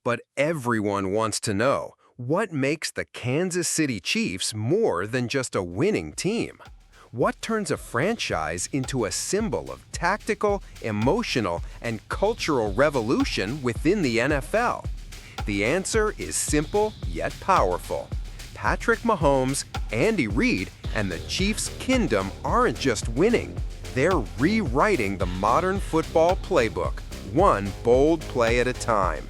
But everyone wants to know, what makes the Kansas City Chiefs more than just a winning team? What turns a franchise into a symbol of tactical, emotional, and cultural revolution within the NFL? The answer is simple yet powerful. Patrick Mahomes, Andy Reid, and the Chiefs' kingdom aren't just winning. They're rewriting the modern football playbook, one bold play at a time.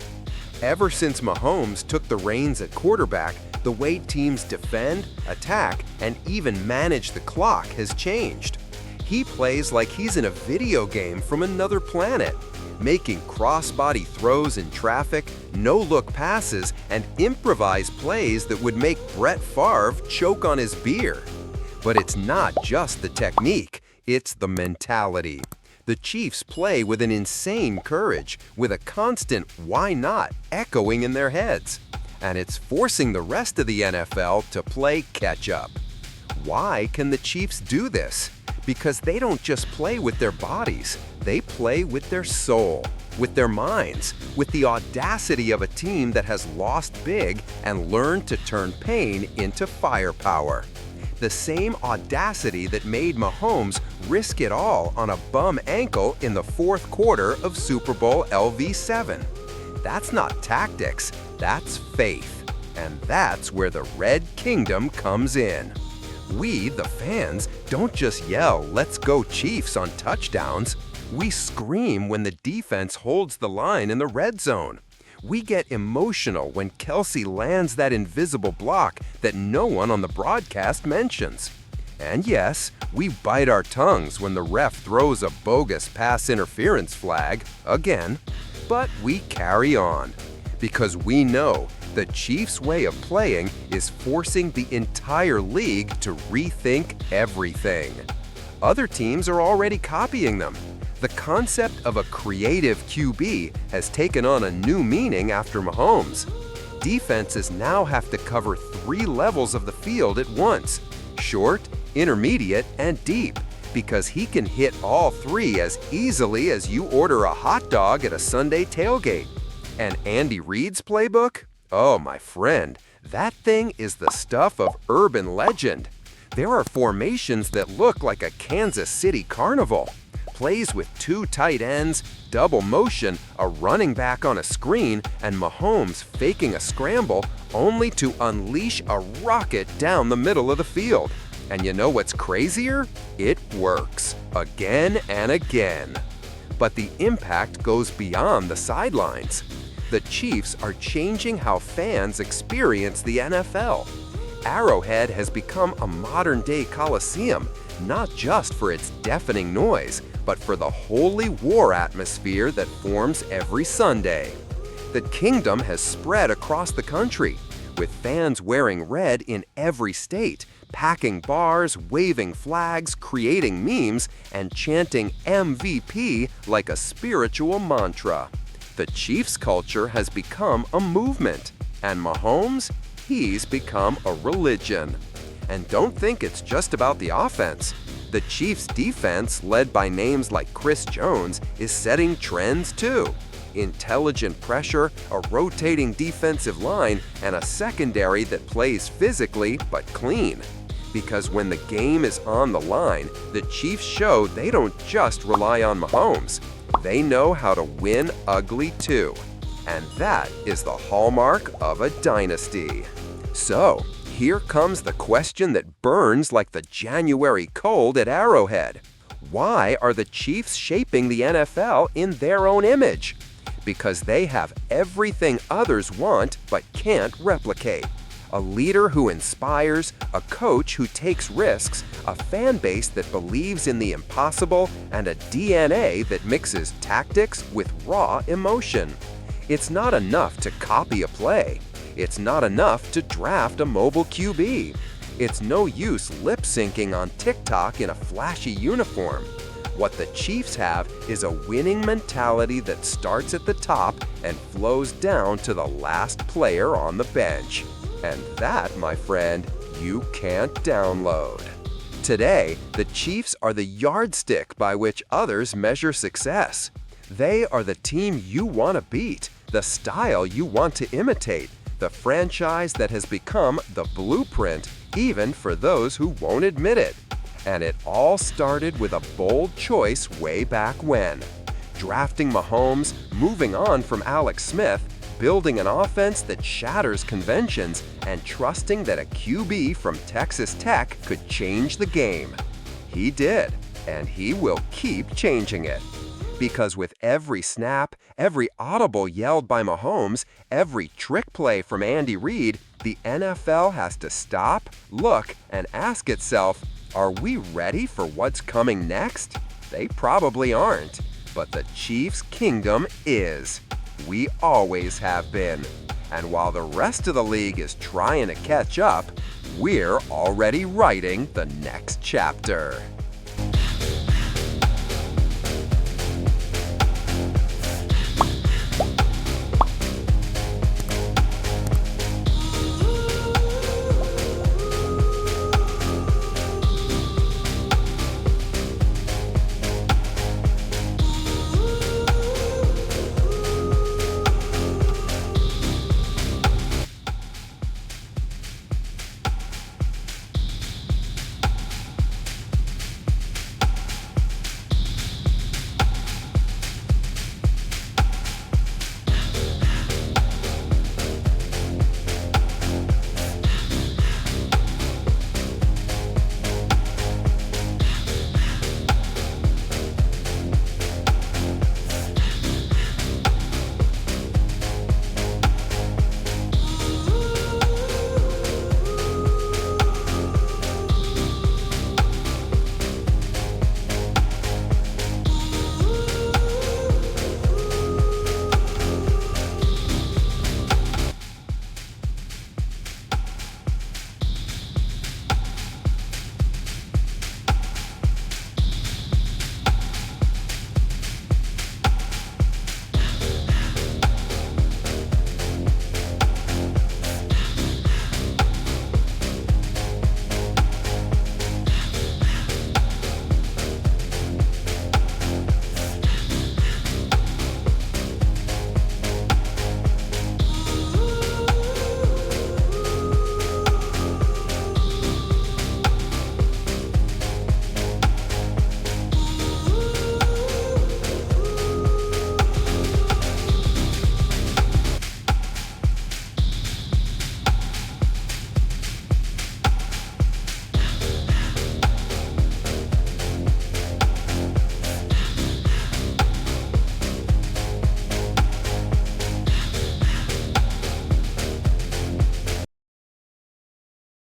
Ever since Mahomes took the reins at quarterback, the way teams defend, attack, and even manage the clock has changed. He plays like he's in a video game from another planet, making crossbody throws in traffic, no-look passes, and improvised plays that would make Brett Favre choke on his beer. But it's not just the technique, it's the mentality. The Chiefs play with an insane courage, with a constant "why not" echoing in their heads. And it's forcing the rest of the NFL to play catch-up. Why can the Chiefs do this? Because they don't just play with their bodies, they play with their soul, with their minds, with the audacity of a team that has lost big and learned to turn pain into firepower. The same audacity that made Mahomes risk it all on a bum ankle in the fourth quarter of Super Bowl LV7. That's not tactics, that's faith. And that's where the Red Kingdom comes in. We, the fans, don't just yell, "Let's go Chiefs" on touchdowns. We scream when the defense holds the line in the red zone. We get emotional when Kelsey lands that invisible block that no one on the broadcast mentions. And yes, we bite our tongues when the ref throws a bogus pass interference flag, again. But we carry on, because we know the Chiefs' way of playing is forcing the entire league to rethink everything. Other teams are already copying them. The concept of a creative QB has taken on a new meaning after Mahomes. Defenses now have to cover 3 levels of the field at once: short, intermediate, and deep, because he can hit all 3 as easily as you order a hot dog at a Sunday tailgate. And Andy Reid's playbook? Oh, my friend, that thing is the stuff of urban legend. There are formations that look like a Kansas City carnival. Plays with 2 tight ends, double motion, a running back on a screen, and Mahomes faking a scramble only to unleash a rocket down the middle of the field. And you know what's crazier? It works, again and again. But the impact goes beyond the sidelines. The Chiefs are changing how fans experience the NFL. Arrowhead has become a modern-day coliseum, not just for its deafening noise, but for the holy war atmosphere that forms every Sunday. The kingdom has spread across the country, with fans wearing red in every state, packing bars, waving flags, creating memes, and chanting MVP like a spiritual mantra. The Chiefs culture has become a movement, and Mahomes, he's become a religion. And don't think it's just about the offense. The Chiefs' defense, led by names like Chris Jones, is setting trends too. Intelligent pressure, a rotating defensive line, and a secondary that plays physically but clean. Because when the game is on the line, the Chiefs show they don't just rely on Mahomes. They know how to win ugly too. And that is the hallmark of a dynasty. So, here comes the question that burns like the January cold at Arrowhead. Why are the Chiefs shaping the NFL in their own image? Because they have everything others want but can't replicate. A leader who inspires, a coach who takes risks, a fan base that believes in the impossible, and a DNA that mixes tactics with raw emotion. It's not enough to copy a play. It's not enough to draft a mobile QB. It's no use lip-syncing on TikTok in a flashy uniform. What the Chiefs have is a winning mentality that starts at the top and flows down to the last player on the bench. And that, my friend, you can't download. Today, the Chiefs are the yardstick by which others measure success. They are the team you want to beat, the style you want to imitate, the franchise that has become the blueprint even for those who won't admit it. And it all started with a bold choice way back when. Drafting Mahomes, moving on from Alex Smith, building an offense that shatters conventions, and trusting that a QB from Texas Tech could change the game. He did, and he will keep changing it. Because with every snap, every audible yelled by Mahomes, every trick play from Andy Reid, the NFL has to stop, look, and ask itself, are we ready for what's coming next? They probably aren't, but the Chiefs' kingdom is. We always have been. And while the rest of the league is trying to catch up, we're already writing the next chapter.